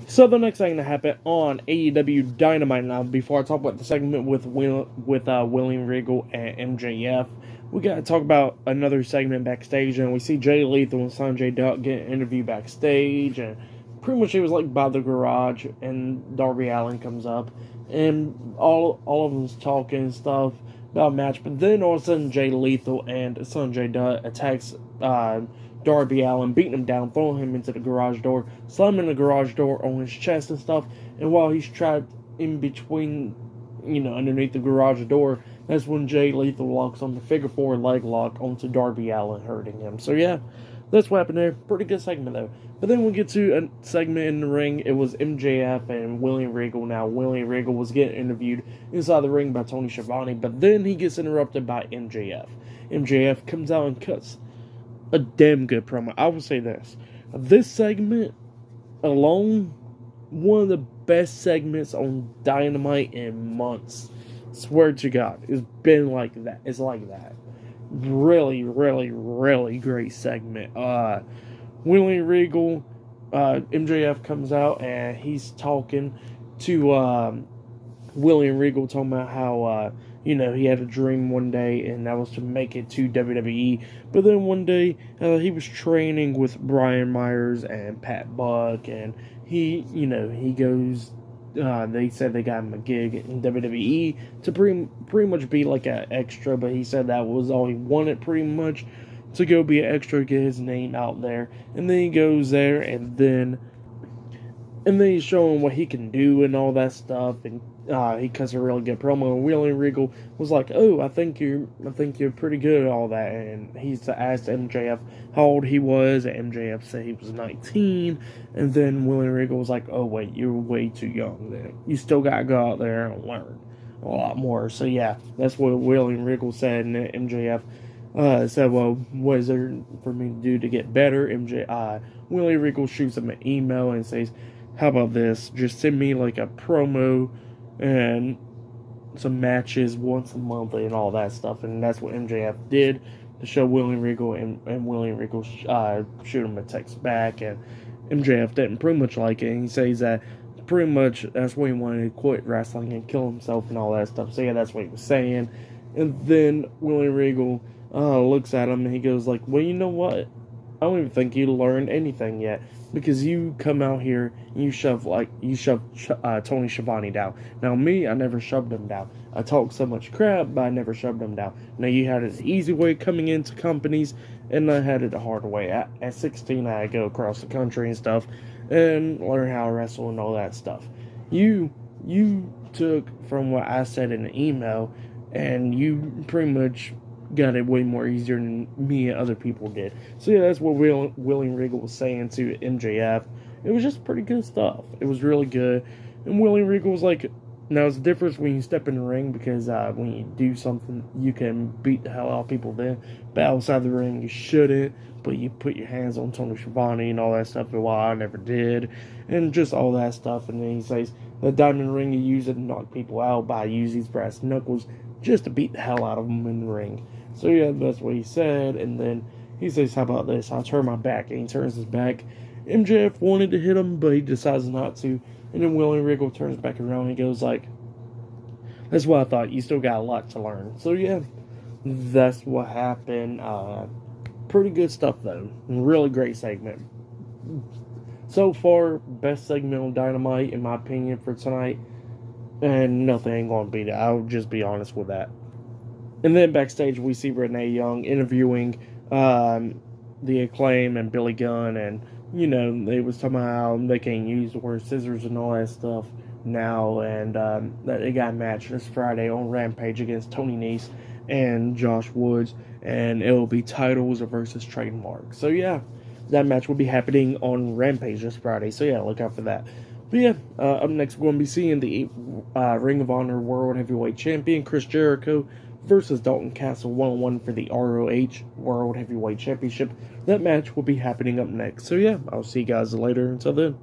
So the next thing that happened on AEW Dynamite now, before I talk about the segment with William Regal and MJF, we got to talk about another segment backstage, and we see Jay Lethal and Sanjay Dutt get an interview backstage, and pretty much it was like by the garage, and Darby Allin comes up, and all of them's talking and stuff about a match, but then all of a sudden Jay Lethal and Sanjay Dutt attacks Darby Allin, beating him down, throwing him into the garage door, slamming the garage door on his chest and stuff. And while he's trapped in between, underneath the garage door, that's when Jay Lethal locks on the figure 4 leg lock onto Darby Allin, hurting him. So yeah, that's what happened there. Pretty good segment though. But then we get to a segment in the ring. It was MJF and William Regal. Now, William Regal was getting interviewed inside the ring by Tony Schiavone, but then he gets interrupted by MJF. MJF comes out and cuts a damn good promo. I will say this segment alone, one of the best segments on Dynamite in months. Swear to God, it's been like that. It's like that. Really, really, really great segment. William Regal, MJF comes out and he's talking to William Regal, talking about how he had a dream one day, and that was to make it to WWE. But then one day, he was training with Brian Myers and Pat Buck, and he goes. They said they got him a gig in WWE to pretty much be like an extra, but he said that was all he wanted, pretty much, to go be an extra, get his name out there. And then he goes there, and then he's showing what he can do and all that stuff, and he cuts a really good promo. And William Regal was like, "Oh, I think you're pretty good at all that." And he's asked MJF how old he was, and MJF said he was 19. And then William Regal was like, "Oh wait, you're way too young. Then you still gotta go out there and learn a lot more." So yeah, that's what William Regal said, and MJF said, "Well, what is there for me to do to get better?" William Regal shoots him an email and says, "How about this? Just send me like a promo and some matches once a month and all that stuff." And that's what MJF did to show William Regal, and William Regal shoot him a text back, and MJF didn't pretty much like it. And he says that pretty much that's why he wanted to quit wrestling and kill himself and all that stuff. So yeah, that's what he was saying. And then William Regal looks at him and he goes like, "Well, you know what? I don't even think you learned anything yet, because you come out here and you shove Tony Schiavone down. Now me, I never shoved him down. I talk so much crap, but I never shoved him down. Now you had an easy way coming into companies, and I had it the hard way. At 16, I had to go across the country and stuff, and learn how to wrestle and all that stuff. You took from what I said in the email, and you pretty much got it way more easier than me and other people did." So yeah, that's what William Regal was saying to MJF. It was just pretty good stuff. It was really good. And William Regal was like, now it's the difference when you step in the ring, because when you do something, you can beat the hell out of people then. But outside the ring, you shouldn't. But you put your hands on Tony Schiavone and all that stuff, and while I never did. And just all that stuff. And then he says, the diamond ring, you use it to knock people out, but I use these brass knuckles just to beat the hell out of them in the ring. So yeah, that's what he said. And then he says, "How about this? I'll turn my back." And he turns his back. MJF wanted to hit him, but he decides not to. And then William Regal turns back around and he goes like, "That's what I thought. You still got a lot to learn." So yeah, that's what happened. Pretty good stuff though. Really great segment. So far, best segment on Dynamite in my opinion for tonight. And nothing ain't gonna beat it. I'll just be honest with that. And then backstage, we see Renee Young interviewing the Acclaim and Billy Gunn, and they was talking about how they can't use the word scissors and all that stuff now, and that they got a match this Friday on Rampage against Tony Nese and Josh Woods, and it will be titles versus trademarks. So yeah, that match will be happening on Rampage this Friday. So yeah, look out for that. But yeah, up next we're going to be seeing the Ring of Honor World Heavyweight Champion Chris Jericho versus Dalton Castle 1-on-1 for the ROH World Heavyweight Championship. That match will be happening up next. So yeah, I'll see you guys later. Until then.